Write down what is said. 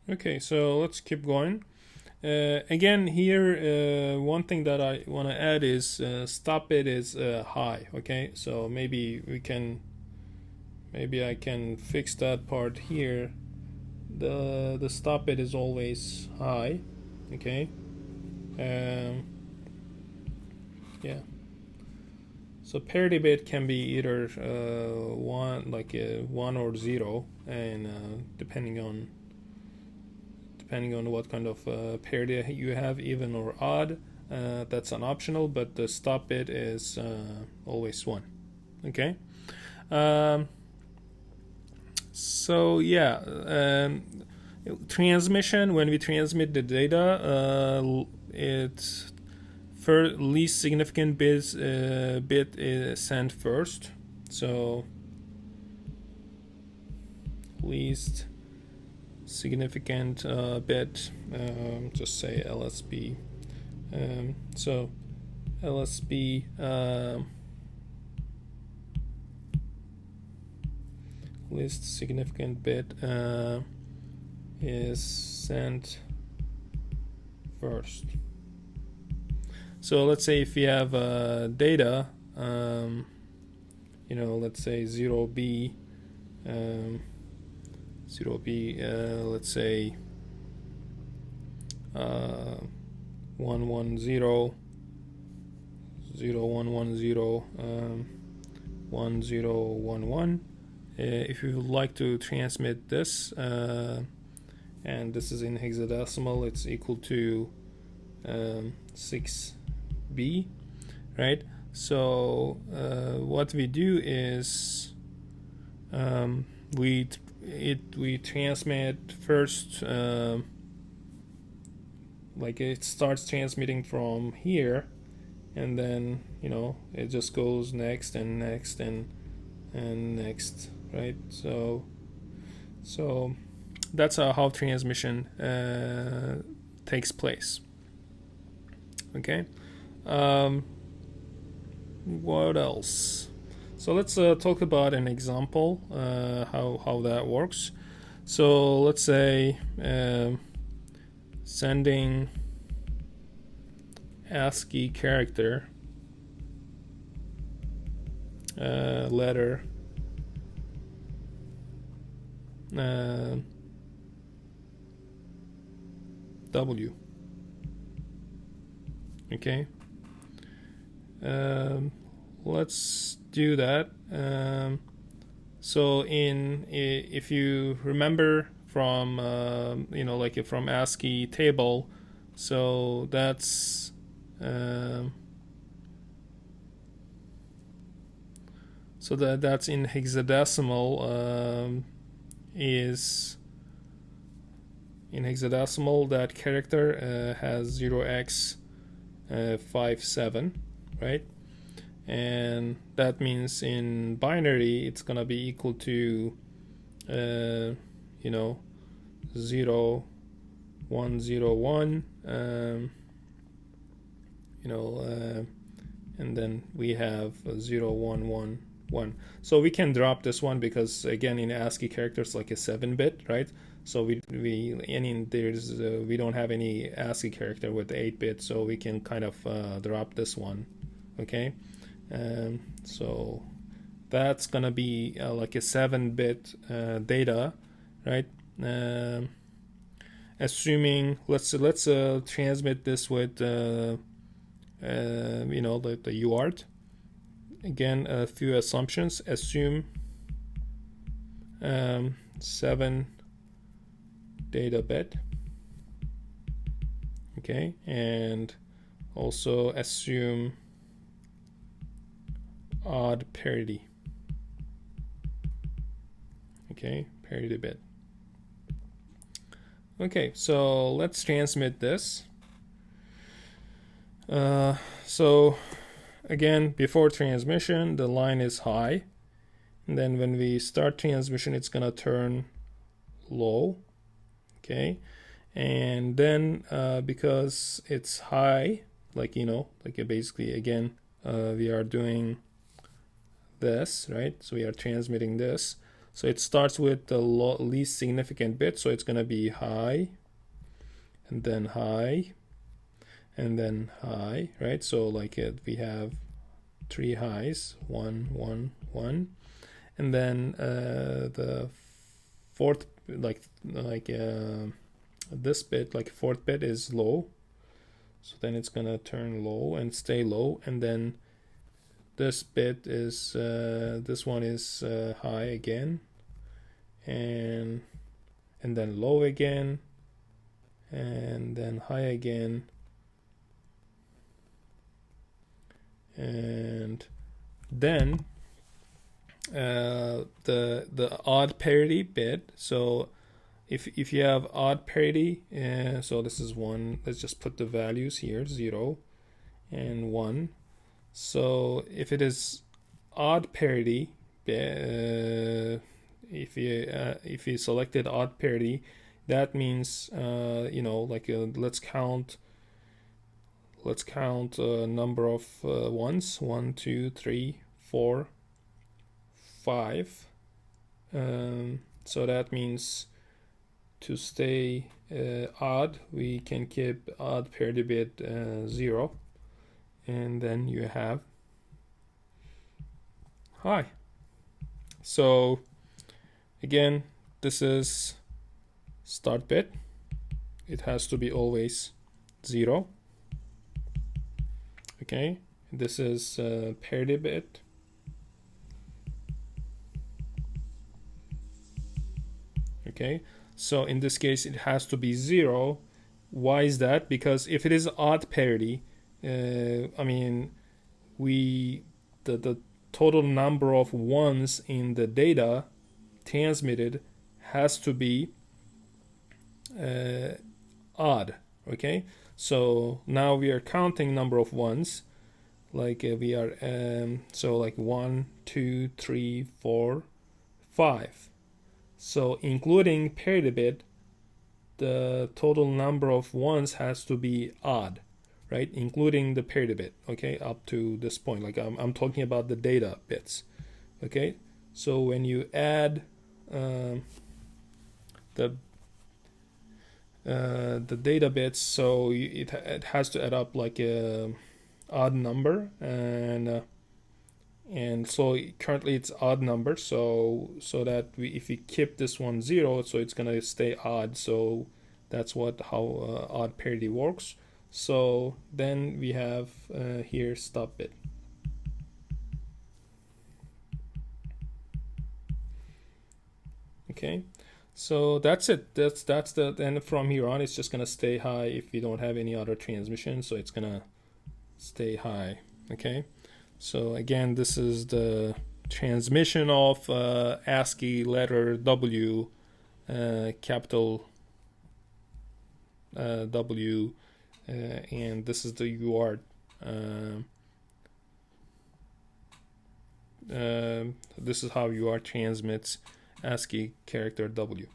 Okay, so let's keep going. Again, here, one thing that I want to add is stop bit is high. Okay, so maybe I can fix that part here. The stop bit is always high. Okay. Um, yeah. So parity bit can be either one, like a 1 or 0, and depending on what kind of parity you have, even or odd. That's an optional, but the stop bit is always 1. Okay. Um, so yeah, transmission. When we transmit the data, it's for least significant bit is sent first. So least significant bit, just say LSB. So LSB least significant bit is sent first. So let's say if we have data, let's say 0B, 0B, let's say 110, 0110, 1011. If you would like to transmit this, and this is in hexadecimal, it's equal to 6B, right? So what we do is we transmit first, like it starts transmitting from here, and then it just goes next and next and next, right? So that's how transmission takes place. Okay. What else? So let's talk about an example, how that works. So let's say sending ASCII character, letter, W. Okay. Let's do that. So if you remember from like from ASCII table, so that's that's in hexadecimal. Is in hexadecimal that character has 0x57, right? And that means in binary it's gonna be equal to 0 1 0 1, and then we have 0 1 1 1. So we can drop this one because again in ASCII characters like a 7-bit, right? So we don't have any ASCII character with 8-bit, so we can kind of drop this one. Okay. So that's gonna be like a 7-bit data, right? Assuming let's transmit this with the UART. Again, a few assumptions. Assume 7 data bit. Okay, and also assume odd parity. Okay, parity bit. Okay, so let's transmit this. So again, before transmission, the line is high, and then when we start transmission, it's gonna turn low. Okay, and then because it's high, basically again, we are doing this, right? So we are transmitting this. So it starts with the least significant bit, so it's going to be high, and then high, and then high, right? So like we have 3 highs, 1, 1, 1, and then the fourth, this bit, like fourth bit is low, so then it's gonna turn low and stay low, and then this bit is this one is high again, and then low again, and then high again, and then the odd parity bit. So if you have odd parity, so this is 1, let's just put the values here, 0 and 1. So if it is odd parity, if you selected odd parity, that means let's count a number of ones, 1, 2, 3, 4, 5. So that means to stay odd, we can keep odd parity bit 0, and then you have high. So again, this is start bit. It has to be always 0. Okay, this is parity bit. Okay, so in this case it has to be 0. Why is that? Because if it is odd parity, I mean, the total number of ones in the data transmitted has to be odd. Okay, so now we are counting number of ones, like we are so like 1, 2, 3, 4, 5. So including parity bit, the total number of ones has to be odd, right? Including the parity bit, okay, up to this point. Like I'm talking about the data bits, okay? So when you add the data bits, so it has to add up like a odd number, and so currently it's odd number, so that if we keep this one 0, so it's gonna stay odd. So that's how odd parity works. So then we have here stop bit. Okay, so that's it. That's the then from here on it's just gonna stay high if we don't have any other transmission, so it's gonna stay high. Okay, so again, this is the transmission of ASCII letter W, capital W, and this is the UART. This is how UART transmits ASCII character W.